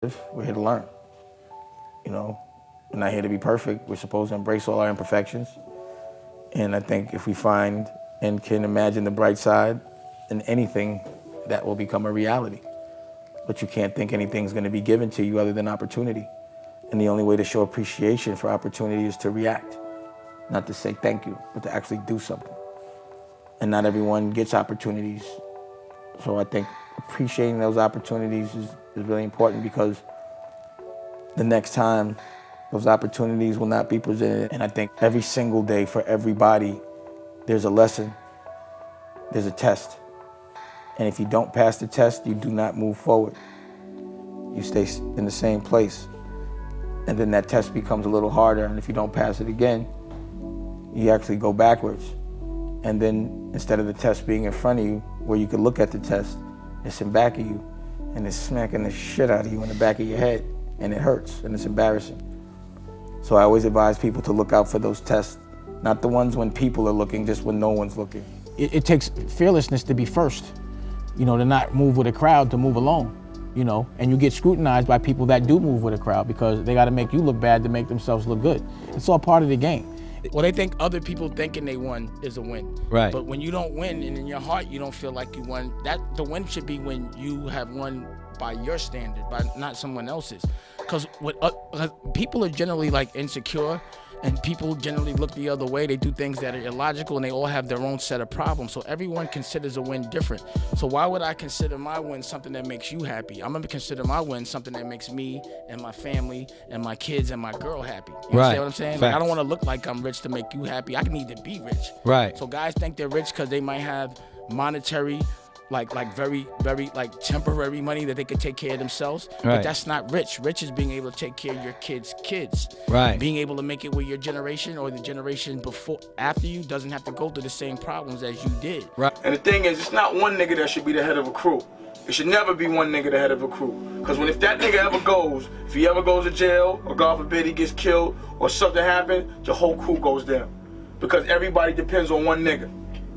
We're here to learn. You know, we're not here to be perfect. We're supposed to embrace all our imperfections. And I think if we find and can imagine the bright side in anything, that will become a reality. But you can't think anything's going to be given to you other than opportunity. And the only way to show appreciation for opportunity is to react. Not to say thank you, but to actually do something. And not everyone gets opportunities. So I think appreciating those opportunities is really important, because the next time those opportunities will not be presented. And I think every single day for everybody, there's a lesson, there's a test. And if you don't pass the test, you do not move forward. You stay in the same place. And then that test becomes a little harder. And if you don't pass it again, you actually go backwards. And then instead of the test being in front of you, where you could look at the test, it's in back of you. And it's smacking the shit out of you in the back of your head. And it hurts, and it's embarrassing. So I always advise people to look out for those tests. Not the ones when people are looking, just when no one's looking. It takes fearlessness to be first. You know, to not move with a crowd, to move alone. You know, and you get scrutinized by people that do move with a crowd, because they got to make you look bad to make themselves look good. It's all part of the game. Well, they think other people thinking they won is a win. Right. But when you don't win, and in your heart you don't feel like you won, that the win should be when you have won by your standard, by not someone else's. Because people are generally like insecure, and people generally look the other way. They do things that are illogical, and they all have their own set of problems. So everyone considers a win different. So why would I consider my win something that makes you happy? I'm gonna consider my win something that makes me and my family and my kids and my girl happy. You understand what I'm saying? Like, I don't want to look like I'm rich to make you happy. I need to be rich. Right. So guys think they're rich because they might have monetary, like very like temporary money that they could take care of themselves. Right. But that's not rich. Rich is being able to take care of your kids' kids. Right. Being able to make it where your generation or the generation before, after you, doesn't have to go through the same problems as you did. Right. And the thing is, it's not one nigga that should be the head of a crew. It should never be one nigga the head of a crew. Because if that nigga ever goes, if he ever goes to jail, or God forbid he gets killed, or something happens, the whole crew goes down. Because everybody depends on one nigga.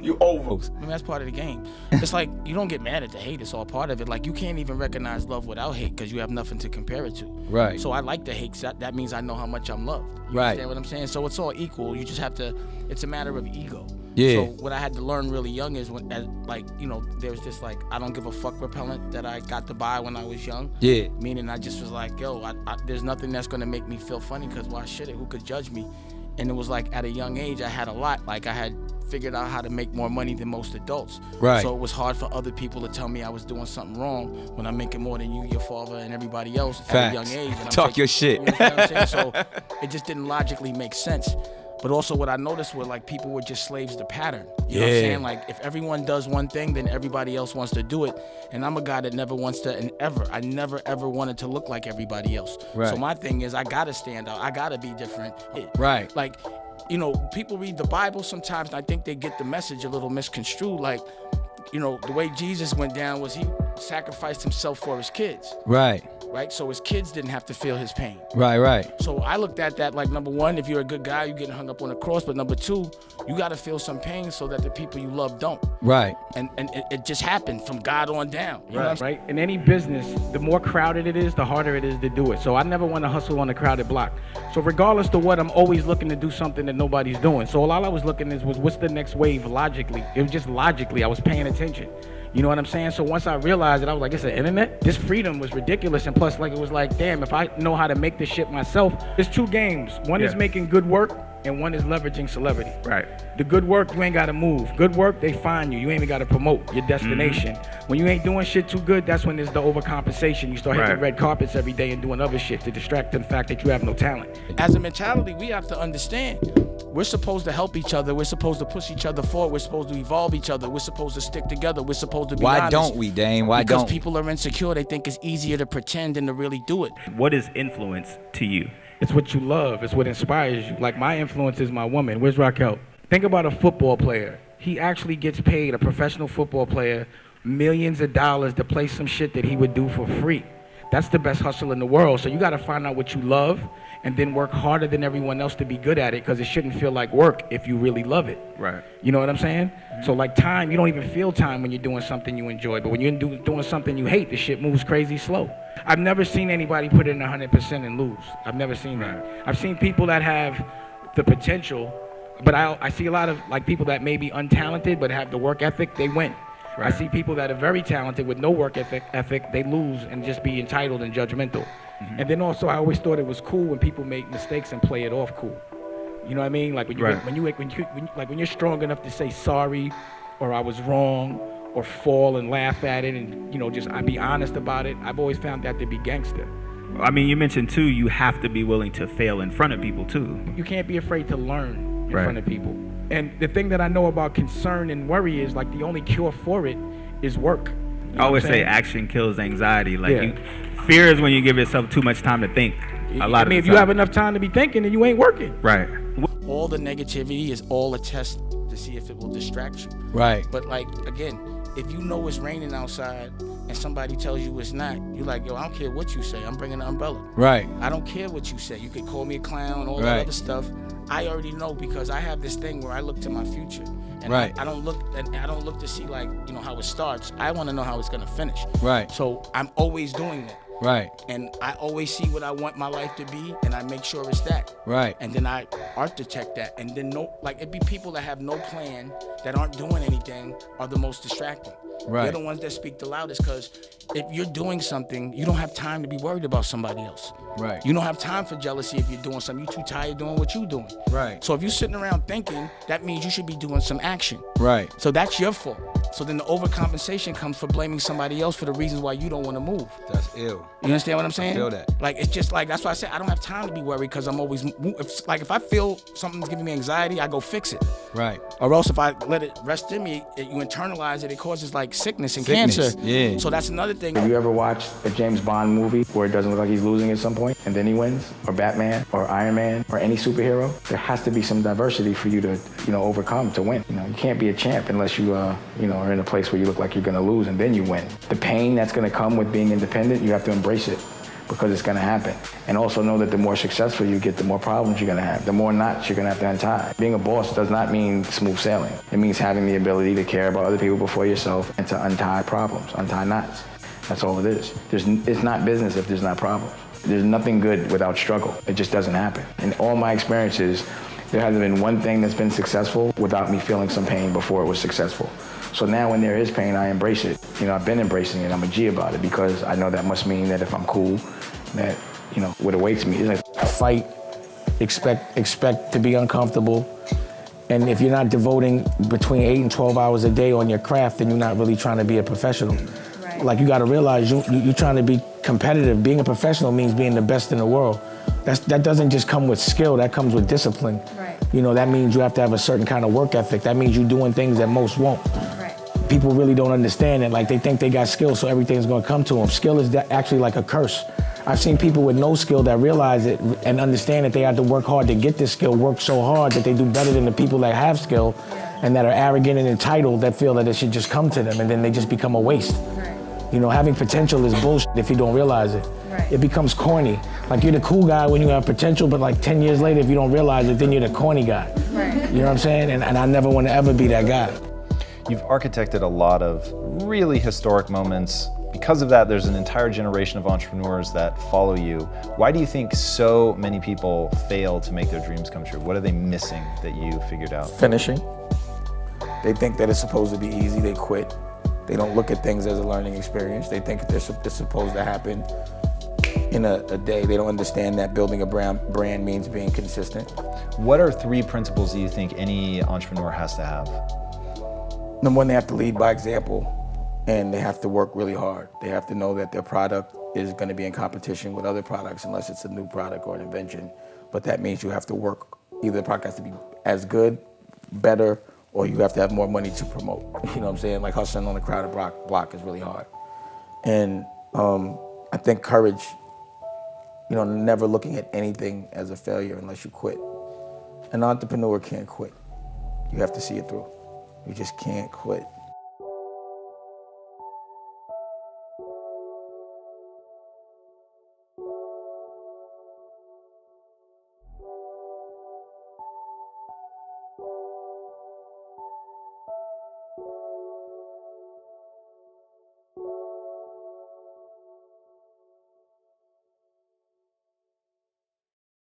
You over. I mean, that's part of the game. It's like, you don't get mad at the hate, it's all part of it. Like, you can't even recognize love without hate, because you have nothing to compare it to. Right. So I like the hate, because that means I know how much I'm loved. You Right. understand what I'm saying? So it's all equal. You just have to, it's a matter of ego. Yeah. So what I had to learn really young is there's this like, I don't give a fuck repellent that I got to buy when I was young. Yeah. Meaning I just was like, yo, there's nothing that's gonna make me feel funny, because why should it? Who could judge me? And it was like, at a young age, I had a lot. Like, I had figured out how to make more money than most adults. Right. So it was hard for other people to tell me I was doing something wrong when I'm making more than you, your father, and everybody else at a young age. And Talk your shit. You know what I'm saying? So it just didn't logically make sense. But also what I noticed was, like, people were just slaves to pattern. You know what I'm saying? Like, if everyone does one thing, then everybody else wants to do it. And I'm a guy that never wants to, I never ever wanted to look like everybody else. Right. So my thing is, I gotta stand out. I gotta be different. Right. Like, you know, people read the Bible sometimes, and I think they get the message a little misconstrued. Like, you know, the way Jesus went down was he sacrificed himself for his kids. Right. Right? So his kids didn't have to feel his pain. Right, right. So I looked at that like, number one, if you're a good guy, you're getting hung up on the cross. But number two, you got to feel some pain so that the people you love don't. Right. And it just happened from God on down. You know what I'm saying? Right? In any business, the more crowded it is, the harder it is to do it. So I never want to hustle on a crowded block. So regardless of what, I'm always looking to do something that nobody's doing. So all I was looking at was what's the next wave logically. It was just logically, I was paying attention. You know what I'm saying? So once I realized it, I was like, it's the internet? This freedom was ridiculous. And plus, like, it was like, damn, if I know how to make this shit myself, there's two games. One is making good work, and one is leveraging celebrity. Right. The good work, you ain't got to move. Good work, they find you. You ain't even got to promote your destination. When you ain't doing shit too good, that's when there's the overcompensation. You start hitting red carpets every day and doing other shit to distract the fact that you have no talent. As a mentality, we have to understand, we're supposed to help each other. We're supposed to push each other forward. We're supposed to evolve each other. We're supposed to stick together. We're supposed to be honest. Why don't we, Dame? Why don't? Because people are insecure. They think it's easier to pretend than to really do it. What is influence to you? It's what you love. It's what inspires you. Like, my influence is my woman. Where's Raquel? Think about a football player. He actually gets paid, a professional football player, millions of dollars to play some shit that he would do for free. That's the best hustle in the world. So you got to find out what you love and then work harder than everyone else to be good at it, because it shouldn't feel like work if you really love it. Right. You know what I'm saying? So like time, you don't even feel time when you're doing something you enjoy, but when you're doing something you hate, the shit moves crazy slow. I've never seen anybody put in 100% and lose. I've never seen that. I've seen people that have the potential, but I see a lot of like people that may be untalented but have the work ethic, they win. Right. I see people that are very talented with no work ethic, they lose and just be entitled and judgmental. And then also, I always thought it was cool when people make mistakes and play it off cool. You know what I mean? Like when you're strong enough to say sorry, or I was wrong, or fall and laugh at it, and just I be honest about it. I've always found that to be gangster. I mean, you mentioned too, you have to be willing to fail in front of people too. You can't be afraid to learn in front of people. And the thing that I know about concern and worry is like the only cure for it is work. You know I always what I'm say saying? action kills anxiety. Like fear is when you give yourself too much time to think. If you have enough time to be thinking, then you ain't working. Right. All the negativity is all a test to see if it will distract you. Right. But like, again, if you know it's raining outside and somebody tells you it's not, you're like, yo, I don't care what you say. I'm bringing an umbrella. Right. I don't care what you say. You could call me a clown, all that other stuff. I already know, because I have this thing where I look to my future. And I don't look to see like, how it starts. I want to know how it's going to finish. Right. So I'm always doing that. Right. And I always see what I want my life to be, and I make sure it's that. Right. And then I architect that. And then it'd be people that have no plan, that aren't doing anything, are the most distracting. Right. They're the ones that speak the loudest, because if you're doing something, you don't have time to be worried about somebody else. Right. You don't have time for jealousy if you're doing something. You're too tired doing what you're doing. Right. So if you're sitting around thinking, that means you should be doing some action. Right. So that's your fault. So then the overcompensation comes for blaming somebody else for the reasons why you don't want to move. That's ill. You understand what I'm saying? I feel that. Like, it's just like, that's why I said I don't have time to be worried, because I'm always, if I feel something's giving me anxiety, I go fix it. Right. Or else if I let it rest in me, you internalize it, it causes like sickness and cancer. Yeah. So that's another thing. Have you ever watched a James Bond movie where it doesn't look like he's losing at some point and then he wins? Or Batman, or Iron Man, or any superhero? There has to be some diversity for you to, overcome to win. You can't be a champ unless you, are in a place where you look like you're gonna lose and then you win. The pain that's gonna come with being independent, you have to embrace it, because it's gonna happen. And also know that the more successful you get, the more problems you're gonna have, the more knots you're gonna have to untie. Being a boss does not mean smooth sailing. It means having the ability to care about other people before yourself and to untie problems, untie knots. That's all it is. It's not business if there's not problems. There's nothing good without struggle. It just doesn't happen. In all my experiences, there hasn't been one thing that's been successful without me feeling some pain before it was successful. So now when there is pain, I embrace it. I've been embracing it. I'm a G about it, because I know that must mean that if I'm cool, that, what awaits me is like fight, expect to be uncomfortable. And if you're not devoting between 8 and 12 hours a day on your craft, then you're not really trying to be a professional. Right. Like, you gotta realize you're trying to be competitive. Being a professional means being the best in the world. That doesn't just come with skill, that comes with discipline. Right. That means you have to have a certain kind of work ethic. That means you're doing things that most won't. Right. People really don't understand it. Like, they think they got skill, so everything's gonna come to them. Skill is actually like a curse. I've seen people with no skill that realize it and understand that they have to work hard to get this skill, work so hard that they do better than the people that have skill and that are arrogant and entitled, that feel that it should just come to them, and then they just become a waste. Right. Having potential is bullshit if you don't realize it. Right. It becomes corny. Like, you're the cool guy when you have potential, but like 10 years later, if you don't realize it, then you're the corny guy. Right. You know what I'm saying? And I never want to ever be that guy. You've architected a lot of really historic moments. Because of that, there's an entire generation of entrepreneurs that follow you. Why do you think so many people fail to make their dreams come true? What are they missing that you figured out? Finishing. They think that it's supposed to be easy, they quit. They don't look at things as a learning experience. They think it's supposed to happen in a day. They don't understand that building a brand means being consistent. What are 3 principles that you think any entrepreneur has to have? Number one, they have to lead by example, and they have to work really hard. They have to know that their product is going to be in competition with other products unless it's a new product or an invention. But that means you have to work. Either the product has to be as good, better, or you have to have more money to promote. You know what I'm saying? Like, hustling on a crowded block is really hard. And I think courage, never looking at anything as a failure unless you quit. An entrepreneur can't quit. You have to see it through. You just can't quit.